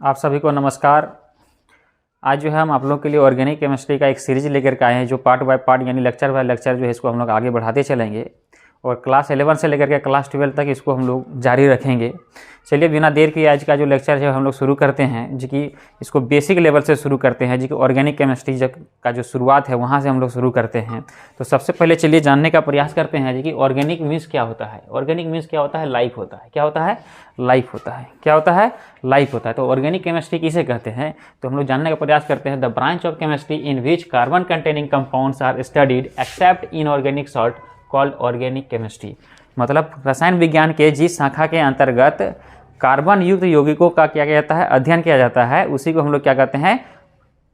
आप सभी को नमस्कार। आज जो है हम आप लोगों के लिए ऑर्गेनिक केमिस्ट्री का एक सीरीज लेकर के आए हैं, जो पार्ट बाय पार्ट यानी लेक्चर बाय लेक्चर जो है इसको हम लोग आगे बढ़ाते चलेंगे और क्लास 11 से लेकर के क्लास 12 तक इसको हम लोग जारी रखेंगे। चलिए बिना देर के आज का जो लेक्चर है हम लोग शुरू करते हैं, जी कि इसको बेसिक लेवल से शुरू करते हैं, जी कि ऑर्गेनिक केमिस्ट्री का जो शुरुआत है वहाँ से हम लोग शुरू करते हैं। तो सबसे पहले चलिए जानने का प्रयास करते हैं जी कि ऑर्गेनिक मीन्स क्या होता है। ऑर्गेनिक मीन्स क्या होता है? लाइफ होता है। क्या होता है? लाइफ होता है। क्या होता है? लाइफ होता है। तो ऑर्गेनिक केमिस्ट्री किसे कहते हैं? तो हम लोग जानने का प्रयास करते हैं। The branch of chemistry in which carbon containing compounds are studied except inorganic salt called organic chemistry. मतलब रसायन विज्ञान के जिस शाखा के अंतर्गत कार्बन युक्त यौगिकों का क्या जाता है, अध्ययन किया जाता है, उसी को हम लोग क्या कहते हैं?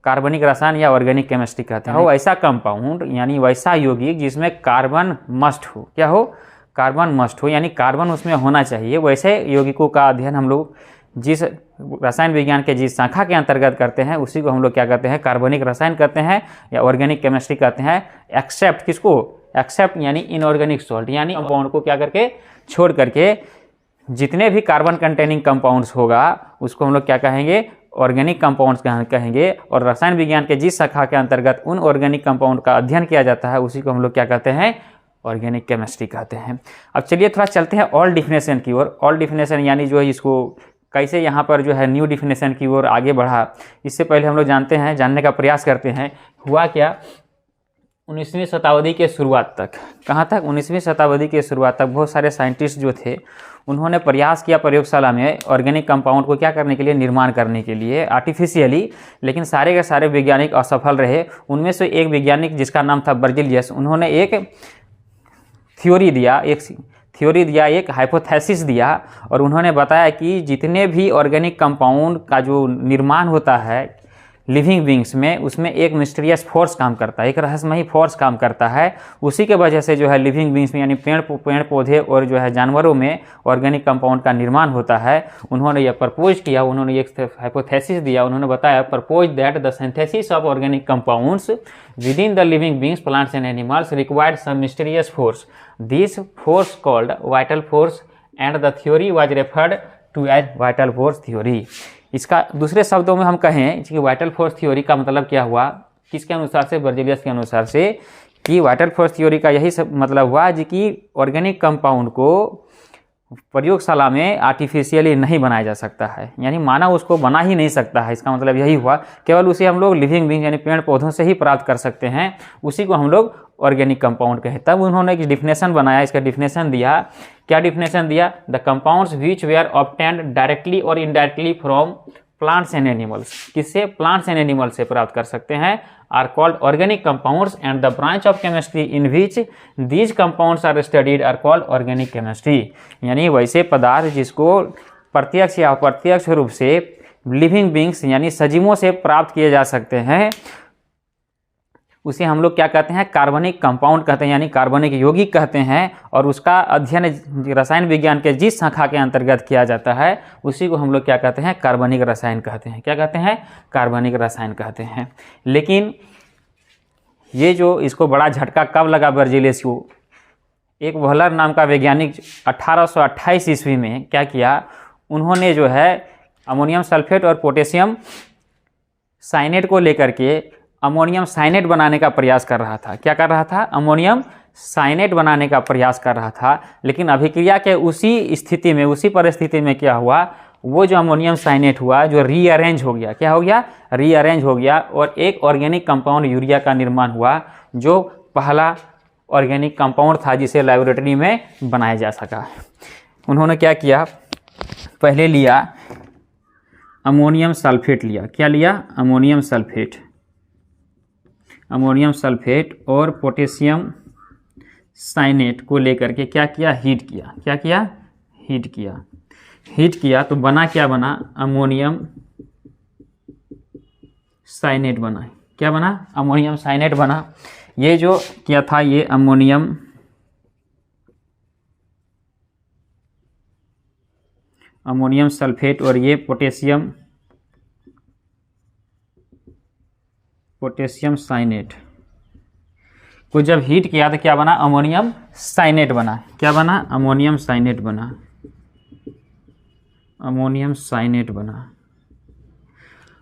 कार्बनिक रसायन या ऑर्गेनिक केमिस्ट्री कहते हैं। वो ऐसा कंपाउंड यानी वैसा यौगिक जिसमें कार्बन मस्ट हो। क्या हो? कार्बन मस्ट हो, यानी कार्बन उसमें होना चाहिए। वैसे यौगिकों का अध्ययन हम लोग जिस रसायन विज्ञान के जिस शाखा के अंतर्गत करते हैं उसी को हम लोग क्या कहते हैं? कार्बनिक रसायन कहते हैं या ऑर्गेनिक केमिस्ट्री कहते हैं। एक्सेप्ट किसको? एक्सेप्ट यानी इनऑर्गेनिक सॉल्ट, यानी कंपाउंड को क्या करके छोड़ करके जितने भी कार्बन कंटेनिंग कंपाउंड्स होगा उसको हम लोग क्या कहेंगे? ऑर्गेनिक कंपाउंड्स कहेंगे। और रसायन विज्ञान के जिस शाखा के अंतर्गत उन ऑर्गेनिक कंपाउंड का अध्ययन किया जाता है उसी को हम लोग क्या कहते हैं? ऑर्गेनिक केमिस्ट्री कहते हैं। अब चलिए थोड़ा चलते हैं ऑल डिफिनेशन की ओर। ऑल डिफिनेशन यानी जो है इसको कैसे यहाँ पर जो है न्यू डिफिनेशन की ओर आगे बढ़ा, इससे पहले हम लोग जानने का प्रयास करते हैं हुआ क्या 19वीं शताब्दी के शुरुआत तक। कहाँ तक? 19वीं शताब्दी के शुरुआत तक बहुत सारे साइंटिस्ट जो थे उन्होंने प्रयास किया प्रयोगशाला में ऑर्गेनिक कंपाउंड को क्या करने के लिए? निर्माण करने के लिए आर्टिफिशियली। लेकिन सारे के सारे वैज्ञानिक असफल रहे। उनमें से एक वैज्ञानिक जिसका नाम था बर्जेलियस, उन्होंने एक थ्योरी दिया, एक हाइपोथेसिस दिया और उन्होंने बताया कि जितने भी ऑर्गेनिक कंपाउंड का जो निर्माण होता है लिविंग बींग्स में, उसमें एक मिस्टीरियस फोर्स काम करता है, एक रहस्यमयी फोर्स काम करता है। उसी के वजह से जो है लिविंग बींग्स में यानी पेड़ पौधे और जो है जानवरों में ऑर्गेनिक कंपाउंड का निर्माण होता है। उन्होंने यह प्रपोज किया, उन्होंने एक हाइपोथेसिस दिया, उन्होंने बताया propose that the synthesis of organic compounds within the living beings plants and animals required some mysterious force, this force called vital force and the theory was referred to as vital force theory. इसका दूसरे शब्दों में हम कहें कि vital force theory का मतलब क्या हुआ? किसके अनुसार से? बर्जेलियस के अनुसार से, कि वाइटल फोर्स थ्योरी का यही सब मतलब हुआ जी कि ऑर्गेनिक कंपाउंड को प्रयोगशाला में आर्टिफिशियली नहीं बनाया जा सकता है, यानी मानव उसको बना ही नहीं सकता है। इसका मतलब यही हुआ, केवल उसे हम लोग लिविंग बींग यानी पेड़ पौधों से ही प्राप्त कर सकते हैं, उसी को हम लोग ऑर्गेनिक कंपाउंड कहें। तब उन्होंने एक डिफिनेशन बनाया, इसका डिफिनेशन दिया। क्या डिफिनेशन दिया? The compounds which were obtained directly और indirectly from plants and animals. किससे? प्लांट्स एंड एनिमल्स से प्राप्त कर सकते हैं। Are called organic compounds and the branch of chemistry in which these compounds are studied are called organic chemistry. यानी वैसे पदार्थ जिसको प्रत्यक्ष या अप्रत्यक्ष रूप से लिविंग बींग्स यानी सजीवों से प्राप्त किए जा सकते हैं, उसे हम लोग क्या कहते हैं? कार्बनिक कंपाउंड कहते हैं, यानी कार्बनिक यौगिक कहते हैं। और उसका अध्ययन रसायन विज्ञान के जिस शाखा के अंतर्गत किया जाता है उसी को हम लोग क्या कहते हैं? कार्बनिक रसायन कहते हैं। क्या कहते हैं? कार्बनिक रसायन कहते हैं। लेकिन ये जो इसको बड़ा झटका कब लगा बर्जेलियस को? एक वहलर नाम का वैज्ञानिक 1828 ईस्वी में क्या किया, उन्होंने जो है अमोनियम सल्फेट और पोटेशियम साइनेट को लेकर के अमोनियम साइनेट बनाने का प्रयास कर रहा था। क्या कर रहा था? अमोनियम साइनेट बनाने का प्रयास कर रहा था। लेकिन अभिक्रिया के उसी स्थिति में, उसी परिस्थिति में क्या हुआ, वो जो अमोनियम साइनेट हुआ जो रीअरेंज हो गया। क्या हो गया? रीअरेंज हो गया और एक ऑर्गेनिक कंपाउंड यूरिया का निर्माण हुआ, जो पहला ऑर्गेनिक कंपाउंड था जिसे लेबोरेटरी में बनाया जा सका। उन्होंने क्या किया? पहले लिया अमोनियम सल्फेट लिया। क्या लिया? अमोनियम सल्फेट और पोटेशियम साइनेट को लेकर के क्या किया? हीट किया। क्या किया? हीट किया तो बना क्या? बना अमोनियम साइनेट बना। क्या बना? अमोनियम साइनेट बना। ये जो क्या था, ये अमोनियम सल्फेट और ये पोटेशियम साइनेट को जब हीट किया तो क्या बना? अमोनियम साइनेट बना। क्या बना? अमोनियम साइनेट बना।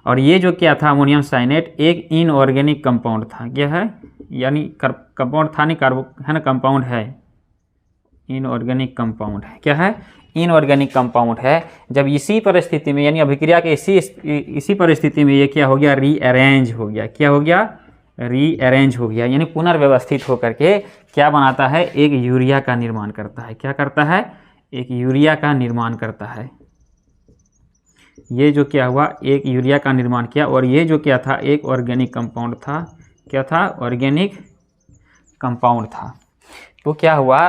और ये जो क्या था अमोनियम साइनेट एक इनऑर्गेनिक कंपाउंड था। क्या है, यानी कंपाउंड था नहीं, कार्बो है ना, कंपाउंड है, इनऑर्गेनिक कंपाउंड है। क्या है, इनऑर्गेनिक कंपाउंड है। जब इसी परिस्थिति में यानी अभिक्रिया के इसी परिस्थिति में ये क्या हो गया, रीअरेंज हो गया। क्या हो गया, रीअरेंज हो गया, यानी पुनर्व्यवस्थित होकर के क्या बनाता है, एक यूरिया का निर्माण करता है। क्या करता है, एक यूरिया का निर्माण करता है। ये जो क्या हुआ, एक यूरिया का निर्माण किया, और ये जो क्या था, एक ऑर्गेनिक कंपाउंड था। क्या था, ऑर्गेनिक कंपाउंड था। तो क्या हुआ,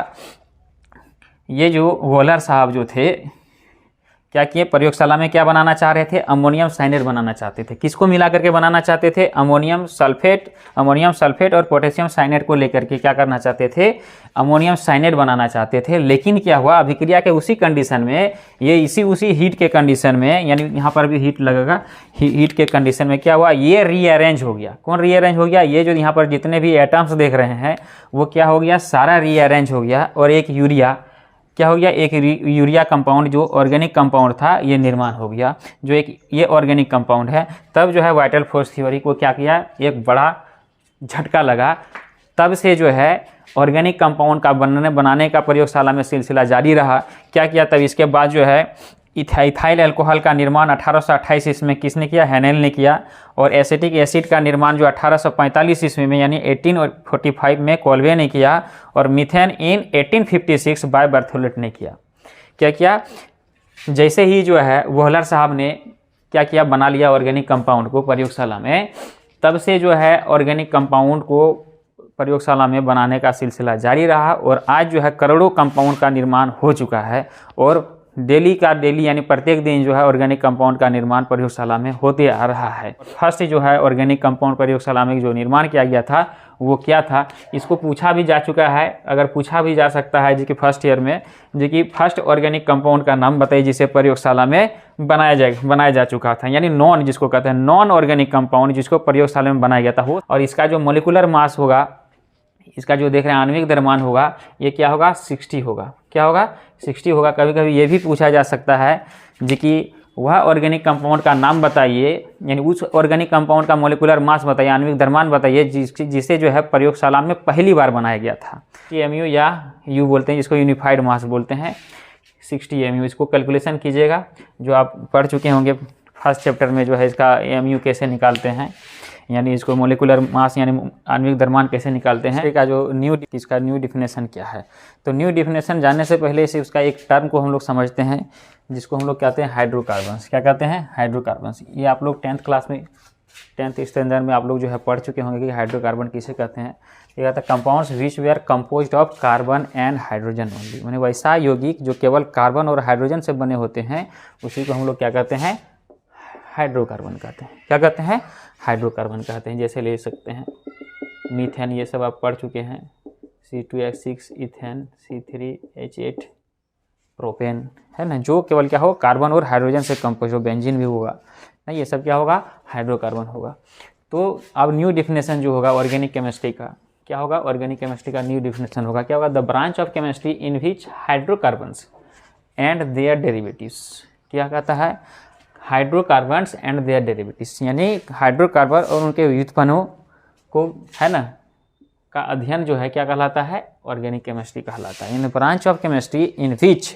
ये जो वोलर साहब जो थे क्या किए, प्रयोगशाला में क्या बनाना चाह रहे थे, अमोनियम साइनेट बनाना चाहते थे। किसको मिला करके बनाना चाहते थे, अमोनियम सल्फेट और पोटेशियम साइनेट को लेकर के क्या करना चाहते थे, अमोनियम साइनेट बनाना चाहते थे। लेकिन क्या हुआ, अभिक्रिया के उसी कंडीशन में, ये उसी हीट के कंडीशन में, यानी यहाँ पर भी हीट लगेगा, हीट के कंडीशन में क्या हुआ, ये रीअरेंज हो गया। कौन रीअरेंज हो गया, ये जो यहाँ पर जितने भी एटम्स देख रहे हैं वो क्या हो गया, सारा रीअरेंज हो गया, और एक यूरिया क्या हो गया, एक यूरिया कंपाउंड जो ऑर्गेनिक कंपाउंड था ये निर्माण हो गया, जो एक ये ऑर्गेनिक कंपाउंड है। तब जो है वाइटल फोर्स थ्योरी को क्या किया, एक बड़ा झटका लगा। तब से जो है ऑर्गेनिक कंपाउंड का बनाने का प्रयोगशाला में सिलसिला जारी रहा। क्या किया, तब इसके बाद जो है इथाइल अल्कोहल का निर्माण 1828 ईस्वी में किसने किया, हेनेल ने किया। और एसिटिक एसिड का निर्माण जो 1845 ईस्वी में यानी 1845 में कोल्वे ने किया। और मीथेन इन 1856 बाय बर्थोलेट ने किया। क्या किया, जैसे ही जो है वोहलर साहब ने क्या किया, बना लिया ऑर्गेनिक कंपाउंड को प्रयोगशाला में, तब से जो है ऑर्गेनिक कंपाउंड को प्रयोगशाला में बनाने का सिलसिला जारी रहा। और आज जो है करोड़ों कंपाउंड का निर्माण हो चुका है, और डेली यानी प्रत्येक दिन जो है ऑर्गेनिक कंपाउंड का निर्माण प्रयोगशाला में होते आ रहा है। फर्स्ट जो है ऑर्गेनिक कंपाउंड प्रयोगशाला में जो निर्माण किया गया था वो क्या था, इसको पूछा भी जा चुका है, अगर पूछा भी जा सकता है जी कि फर्स्ट ईयर में, जी कि फर्स्ट ऑर्गेनिक कंपाउंड का नाम बताइए जिसे प्रयोगशाला में बनाया जा चुका था, यानी नॉन जिसको कहते हैं नॉन ऑर्गेनिक कंपाउंड जिसको प्रयोगशाला में बनाया गया था वो। और इसका जो मोलिकुलर मास होगा, इसका जो देख रहे हैं आणविक द्रव्यमान होगा, ये क्या होगा, 60 होगा। क्या होगा, 60 होगा। कभी कभी ये भी पूछा जा सकता है जी कि वह ऑर्गेनिक कंपाउंड का नाम बताइए, यानी उस ऑर्गेनिक कंपाउंड का मोलिकुलर मास बताइए, आणविक द्रव्यमान बताइए जिसे जो है प्रयोगशाला में पहली बार बनाया गया था। mu या U बोलते हैं, जिसको यूनिफाइड मास बोलते हैं, 60 mu। इसको कैलकुलेशन कीजिएगा, जो आप पढ़ चुके होंगे फर्स्ट चैप्टर में, जो है इसका mu कैसे निकालते हैं, यानी इसको मोलिकुलर मास यानी आणविक द्रव्यमान कैसे निकालते हैं। इसका न्यू डिफिनेशन क्या है। तो न्यू डिफिनेशन जानने से पहले से उसका एक टर्म को हम लोग समझते हैं, जिसको हम लोग कहते हैं हाइड्रोकार्बन्स। क्या कहते हैं, हाइड्रोकार्बन्स। ये आप लोग 10th क्लास में 10th स्टैंडर्ड में आप लोग जो है पढ़ चुके होंगे कि हाइड्रोकार्बन किसे कहते हैं। ये कहता है compounds which they are composed of carbon and hydrogen only, माने वैसा यौगिक जो केवल कार्बन और हाइड्रोजन से बने होते हैं, उसी को हम लोग क्या कहते हैं, हाइड्रोकार्बन कहते हैं। क्या कहते हैं, हाइड्रोकार्बन कहते हैं। जैसे ले सकते हैं मीथेन, ये सब आप पढ़ चुके हैं, C2H6 इथेन, C3H8 प्रोपेन, है ना, जो केवल क्या हो, कार्बन और हाइड्रोजन से कंपोज हो, बेंजीन भी होगा ना, ये सब क्या होगा, हाइड्रोकार्बन होगा। तो अब न्यू डिफिनेशन जो होगा ऑर्गेनिक केमिस्ट्री का, क्या होगा, ऑर्गेनिक केमिस्ट्री का न्यू डिफिनेशन होगा। क्या होगा, the branch of chemistry in which hydrocarbons and their derivatives. क्या कहता है, हाइड्रोकार्बन्स एंड देयर डेरिवेटिव्स, यानी हाइड्रोकार्बन और उनके व्युत्पन्नों को, है ना, का अध्ययन जो है क्या कहलाता है, ऑर्गेनिक केमिस्ट्री कहलाता है। In branch of chemistry in which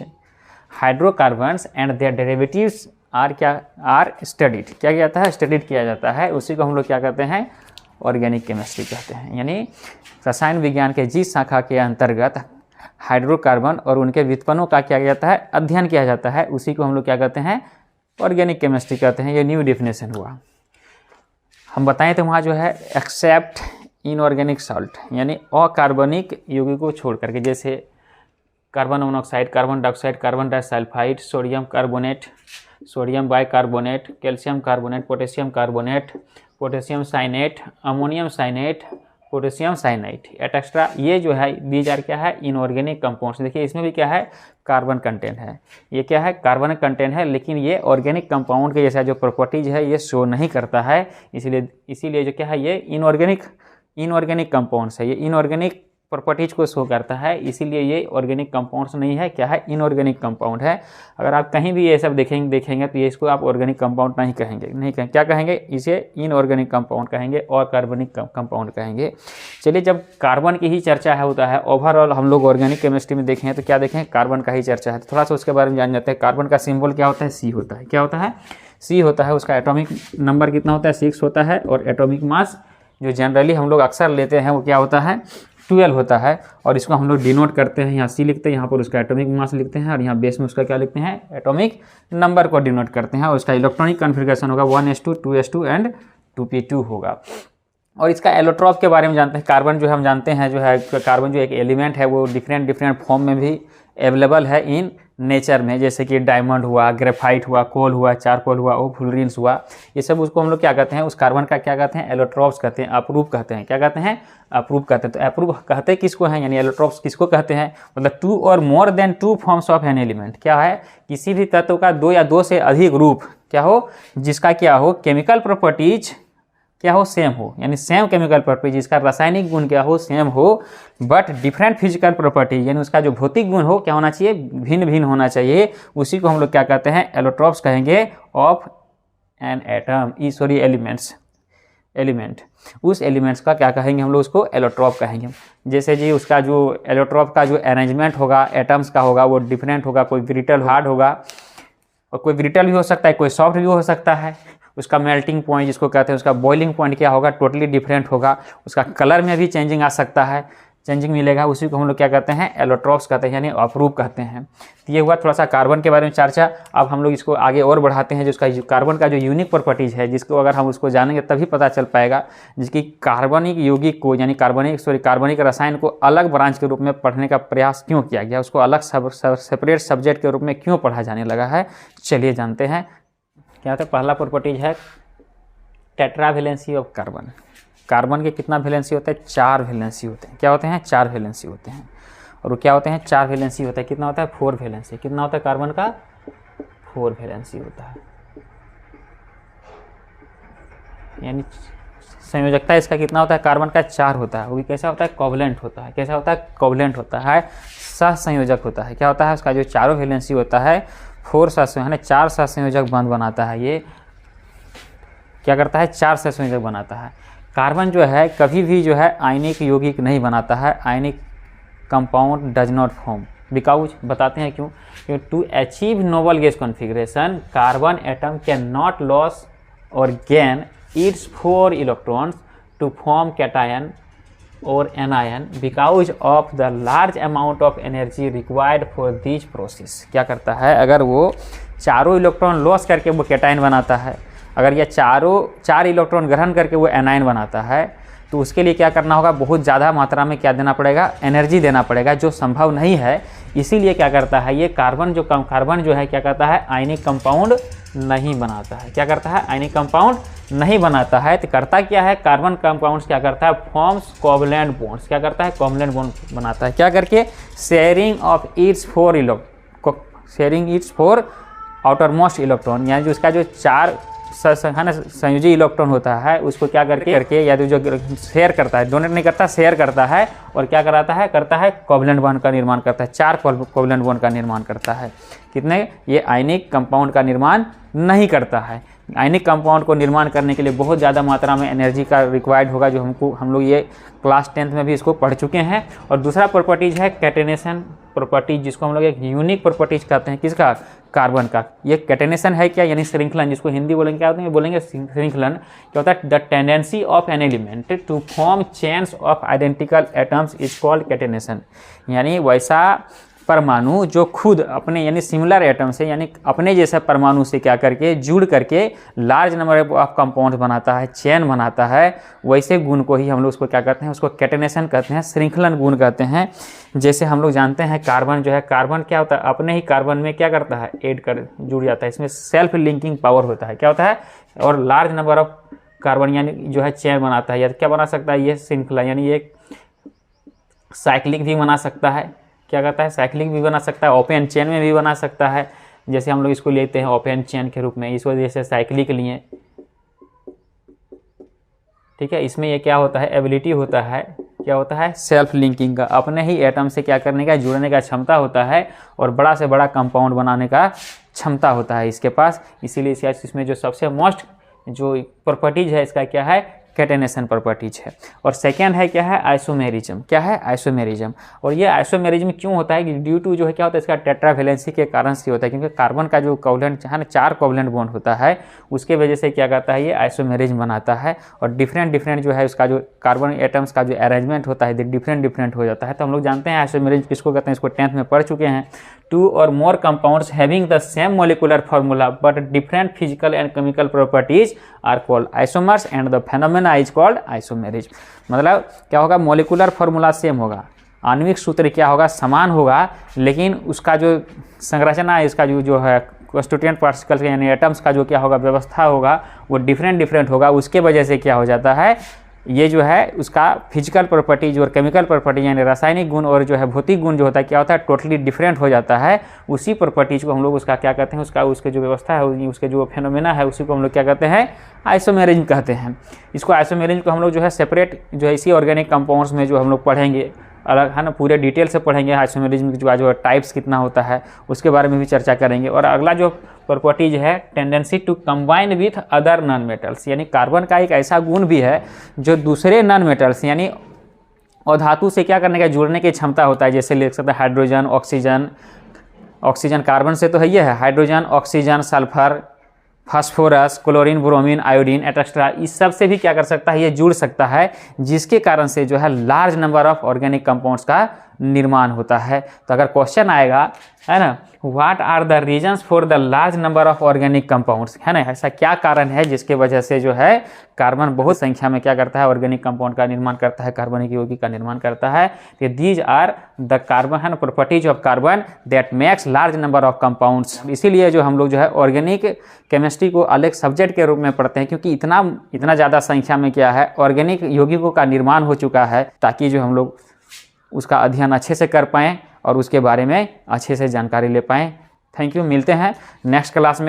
hydrocarbons and their derivatives are studied. क्या जाता है, स्टडीड किया जाता है, उसी को हम लोग क्या कहते हैं, ऑर्गेनिक केमिस्ट्री कहते हैं। यानी रसायन विज्ञान के जिस शाखा के अंतर्गत हाइड्रोकार्बन और उनके व्युत्पन्नों का क्या जाता है, अध्ययन किया जाता है, उसी को हम लोग क्या कहते हैं, ऑर्गेनिक केमिस्ट्री कहते हैं। ये न्यू डिफिनेशन हुआ। हम बताएं तो वहाँ जो है एक्सेप्ट इनऑर्गेनिक सॉल्ट, यानी अकार्बनिक यौगिकों को छोड़ करके, जैसे carbon monoxide, carbon dioxide, carbon disulphide, sodium carbonate, sodium bicarbonate, calcium carbonate, potassium carbonate, potassium cyanate, ammonium cyanate, potassium cyanide etcetera, ये जो है दीज आर क्या है, इनऑर्गेनिक कंपाउंड्स। देखिए इसमें भी क्या है, कार्बन कंटेंट है, ये क्या है, कार्बन कंटेंट है, लेकिन ये ऑर्गेनिक कंपाउंड के जैसा जो प्रॉपर्टीज है ये शो नहीं करता है, इसीलिए जो क्या है, ये इनऑर्गेनिक कंपाउंड्स है, ये इनऑर्गेनिक प्रॉपर्टीज को शो करता है, इसीलिए ये ऑर्गेनिक कंपाउंड्स नहीं है, क्या है, इनऑर्गेनिक कंपाउंड है। अगर आप कहीं भी ये सब देखेंगे तो ये इसको आप ऑर्गेनिक कंपाउंड नहीं कहेंगे, क्या कहेंगे, इसे इनऑर्गेनिक कंपाउंड कहेंगे और कार्बनिक कंपाउंड कहेंगे। चलिए, जब कार्बन की ही चर्चा होता है, ओवरऑल हम लोग ऑर्गेनिक केमिस्ट्री में देखें तो क्या देखें, कार्बन का ही चर्चा है, तो थोड़ा सा उसके बारे में जान जाते हैं। कार्बन का सिंबल क्या होता है, सी होता है। क्या होता है, सी होता है। उसका एटॉमिक नंबर कितना होता है, 6 होता है। और एटॉमिक मास जो जनरली हम लोग अक्सर लेते हैं वो क्या होता है, 12 होता है। और इसको हम लोग डिनोट करते हैं, यहाँ सी लिखते हैं, यहाँ पर उसका एटॉमिक मास लिखते हैं, और यहाँ बेस में उसका क्या लिखते हैं, एटॉमिक नंबर को डिनोट करते हैं। और उसका इलेक्ट्रॉनिक कॉन्फ़िगरेशन होगा 1s2 2s2 एंड 2p2 होगा। और इसका एलोट्रॉप के बारे में जानते हैं। कार्बन जो हम जानते हैं जो है, कार्बन जो एक एलिमेंट है वो डिफरेंट फॉर्म में भी अवेलेबल है इन नेचर में, जैसे कि डायमंड हुआ, ग्रेफाइट हुआ, कोल हुआ, चारकोल हुआ, और फुलरिन्स हुआ। ये सब उसको हम लोग क्या कहते हैं, उस कार्बन का क्या कहते हैं, एलोट्रॉप्स कहते हैं, अप्रूव कहते हैं। क्या कहते हैं, अप्रूव कहते हैं। तो अप्रूव कहते किसको हैं, यानी एलोट्रॉप्स किसको कहते हैं, मतलब 2 और more than 2 forms of an element. क्या है, किसी भी तत्व का 2 या 2 से अधिक रूप क्या हो, जिसका क्या हो, केमिकल प्रॉपर्टीज क्या हो, सेम हो, यानी सेम केमिकल प्रॉपर्टी, जिसका रासायनिक गुण क्या हो, सेम हो, बट डिफरेंट फिजिकल प्रॉपर्टी, यानी उसका जो भौतिक गुण हो क्या होना चाहिए, भिन्न भिन्न होना चाहिए। उसी को हम लोग क्या कहते हैं, एलोट्रॉप्स कहेंगे ऑफ एन एटम, एलिमेंट। उस एलिमेंट्स का क्या कहेंगे हम लोग, उसको एलोट्रॉप कहेंगे। जैसे जी उसका जो एलोट्रॉप का जो अरेंजमेंट होगा एटम्स का होगा वो डिफरेंट होगा, कोई ब्रिटल हार्ड होगा, और कोई ब्रिटल भी हो सकता है, कोई सॉफ्ट भी हो सकता है। उसका मेल्टिंग पॉइंट जिसको कहते हैं, उसका बॉइलिंग पॉइंट क्या होगा, टोटली डिफरेंट होगा। उसका कलर में भी चेंजिंग आ सकता है, चेंजिंग मिलेगा। उसी को हम लोग क्या कहते हैं, एलोट्रॉप्स कहते हैं, यानी अप्रूव कहते हैं। तो ये हुआ थोड़ा सा कार्बन के बारे में चर्चा। अब हम लोग इसको आगे और बढ़ाते हैं, जो उसका कार्बन का जो यूनिक प्रॉपर्टीज है, जिसको अगर हम उसको जानेंगे तभी पता चल पाएगा, जिसकी कार्बनिक यौगिक को, यानी कार्बनिक रसायन को अलग ब्रांच के रूप में पढ़ने का प्रयास क्यों किया गया, उसको अलग सेपरेट सब्जेक्ट के रूप में क्यों पढ़ा जाने लगा है। चलिए जानते हैं क्या होता है। पहला प्रॉपर्टीज है टेट्रावैलेंसी ऑफ कार्बन। कार्बन के कितना वैलेंसी होता है, 4 वैलेंसी होते हैं। क्या होते हैं, 4 वैलेंसी होते हैं। और वो क्या होते हैं, 4 वैलेंसी होता है। कितना होता है, 4 वैलेंसी। कितना होता है कार्बन का, 4 वैलेंसी होता है। यानी संयोजकता इसका कितना होता है, कार्बन का 4 होता है। वो भी कैसा होता है, कोवलेंट होता है। कैसा होता है, कोवलेंट होता है, सहसंयोजक होता है। क्या होता है, उसका जो चारों वैलेंसी होता है 4 सहसंयोजक, 4 सहसंयोजक बंध बनाता है। ये क्या करता है, 4 सहसंयोजक बनाता है। कार्बन जो है कभी भी जो है आयनिक यौगिक नहीं बनाता है, ionic compound does not form, because बताते हैं क्यों, to achieve noble gas configuration carbon atom can not lose और gain its 4 electrons to form cation और anion because of the large amount of energy required for this process. क्या करता है, अगर वो चारों इलेक्ट्रॉन लॉस करके वो कैटायन बनाता है, अगर यह 4 इलेक्ट्रॉन ग्रहण करके वो एनायन बनाता है, तो उसके लिए क्या करना होगा, बहुत ज़्यादा मात्रा में क्या देना पड़ेगा, एनर्जी देना पड़ेगा, जो संभव नहीं है। इसीलिए क्या करता है ये कार्बन जो है क्या करता है, आयनिक कंपाउंड नहीं बनाता है। क्या करता है, आयनिक कंपाउंड नहीं बनाता है। तो करता क्या है, कार्बन कंपाउंड्स क्या करता है, फॉर्म्स कोवलेंट बॉन्ड्स। क्या करता है, कोवलेंट बॉन्ड बनाता है। क्या करके, शेयरिंग इट्स 4 आउटरमोस्ट इलेक्ट्रॉन, यानी जो उसका जो 4 संयोजी इलेक्ट्रॉन होता है उसको क्या करके या तो जो शेयर करता है, डोनेट नहीं करता, शेयर करता है। और क्या करता है कोवलेंट बॉन्ड का निर्माण करता है, 4 कोवलेंट बॉन्ड का निर्माण करता है। कितने, ये आयनिक कंपाउंड का निर्माण नहीं करता है। आयनिक कंपाउंड को निर्माण करने के लिए बहुत ज़्यादा मात्रा में एनर्जी का रिक्वायर्ड होगा, जो हम लोग ये क्लास 10th में भी इसको पढ़ चुके हैं। और दूसरा प्रॉपर्टीज है कैटेनेशन प्रॉपर्टीज, जिसको हम लोग एक यूनिक प्रॉपर्टीज कहते हैं। किसका, कार्बन का। ये कैटेनेशन है क्या, यानी श्रृंखलन, जिसको हिंदी बोलेंगे क्या होता है, बोलेंगे श्रृंखलन। क्या होता है, the tendency of an element to form chains of identical atoms is called catenation. यानी वैसा परमाणु जो खुद अपने यानी सिमिलर एटम से, यानी अपने जैसे परमाणु से क्या करके जुड़ करके लार्ज नंबर ऑफ कंपाउंड्स बनाता है, चेन बनाता है, वैसे गुण को ही हम लोग उसको क्या कहते हैं, उसको कैटेनेशन कहते हैं, श्रृंखलन गुण कहते हैं। जैसे हम लोग जानते हैं कार्बन जो है, कार्बन क्या होता है, अपने ही कार्बन में क्या करता है, ऐड कर जुड़ जाता है, इसमें सेल्फ लिंकिंग पावर होता है। क्या होता है, और लार्ज नंबर ऑफ कार्बन यानी जो है चेन बनाता है, या क्या बना सकता है, ये श्रृंखला, यानी एक साइक्लिक भी बना सकता है। क्या कहता है, साइक्लिक भी बना सकता है, ओपन चेन में भी बना सकता है। जैसे हम लोग इसको लेते हैं ओपन चेन के रूप में, इस वजह से साइक्लिक लिए, ठीक है। इसमें ये क्या होता है, एबिलिटी होता है क्या होता है, सेल्फ लिंकिंग का, अपने ही एटम से क्या करने का, जुड़ने का क्षमता होता है और बड़ा से बड़ा कंपाउंड बनाने का क्षमता होता है इसके पास। इसीलिए इसमें जो सबसे मोस्ट जो प्रॉपर्टीज है इसका क्या है, कैटेनेशन प्रॉपर्टीज है। और सेकेंड है क्या है, आइसोमेरिज्म। क्या है, आइसोमेरिज्म। और ये आइसोमेरिज्म क्यों होता है कि ड्यू टू जो है क्या होता है इसका टेट्रावैलेंसी के कारण से होता है, क्योंकि कार्बन का जो कोवलेंट है ना 4 कोवलेंट बॉन्ड होता है, उसके वजह से क्या करता है ये आइसोमेरिज्म बनाता है। और डिफरेंट जो है उसका जो कार्बन एटम्स का जो अरेंजमेंट होता है डिफरेंट हो जाता है। तो हम लोग जानते हैं आइसोमेरिज्म किसको कहते हैं, इसको 10th में पढ़ चुके हैं। 2 or more compounds having the same molecular formula but different physical and chemical properties are called isomers and the phenomena is called isomerism। मतलब क्या होगा, मोलिकुलर फार्मूला सेम होगा, आणविक सूत्र क्या होगा, समान होगा, लेकिन उसका जो संरचना है, इसका जो है कॉन्स्टिट्यूएंट पार्टिकल्स यानी एटम्स का जो क्या होगा व्यवस्था होगा वो डिफरेंट होगा। उसके वजह से क्या हो जाता है, ये जो है उसका फिजिकल प्रॉपर्टीज और केमिकल प्रॉपर्टीज यानी रासायनिक गुण और जो है भौतिक गुण जो होता है क्या होता है, टोटली डिफरेंट हो जाता है। उसी प्रॉपर्टीज को हम लोग उसका क्या कहते हैं, उसके जो व्यवस्था है, उसके जो फेनोमेना है, उसी को हम लोग क्या कहते हैं, आइसोमेरिज्म कहते हैं। इसको आइसोमेरिज्म को हम लोग जो है सेपरेट जो है इसी ऑर्गेनिक कंपाउंड्स में जो हम लोग पढ़ेंगे, अलग है ना, पूरे डिटेल से पढ़ेंगे। आइसोमेरिज्म की जो टाइप्स कितना होता है उसके बारे में भी चर्चा करेंगे। और अगला जो प्रॉपर्टीज है, tendency to combine with other non metals, यानी कार्बन का एक ऐसा गुण भी है जो दूसरे नॉन मेटल्स यानी अधातु से क्या करने का, जुड़ने की क्षमता होता है। जैसे लिख सकते हैं हाइड्रोजन, ऑक्सीजन कार्बन से तो है ये है, hydrogen, oxygen, sulphur, phosphorus, chlorine, bromine, iodine etcetera, इस सब से भी क्या कर सकता है, ये जुड़ सकता है, जिसके कारण से जो है large number of organic compounds का निर्माण होता है। तो अगर क्वेश्चन आएगा है ना, what are the reasons for the large number of organic compounds, है ना, ऐसा क्या कारण है जिसके वजह से जो है कार्बन बहुत संख्या में क्या करता है, ऑर्गेनिक कंपाउंड का निर्माण करता है, कार्बनिक यौगिक का निर्माण करता है। तो दीज आर द कार्बन है ना properties of carbon that makes large number of compounds. इसीलिए जो हम लोग जो है ऑर्गेनिक केमिस्ट्री को अलग सब्जेक्ट के रूप में पढ़ते हैं, क्योंकि इतना ज़्यादा संख्या में क्या है ऑर्गेनिक यौगिकों का निर्माण हो चुका है, ताकि जो हम लोग उसका अध्ययन अच्छे से कर पाएँ और उसके बारे में अच्छे से जानकारी ले पाएँ। थैंक यू, मिलते हैं नेक्स्ट क्लास में।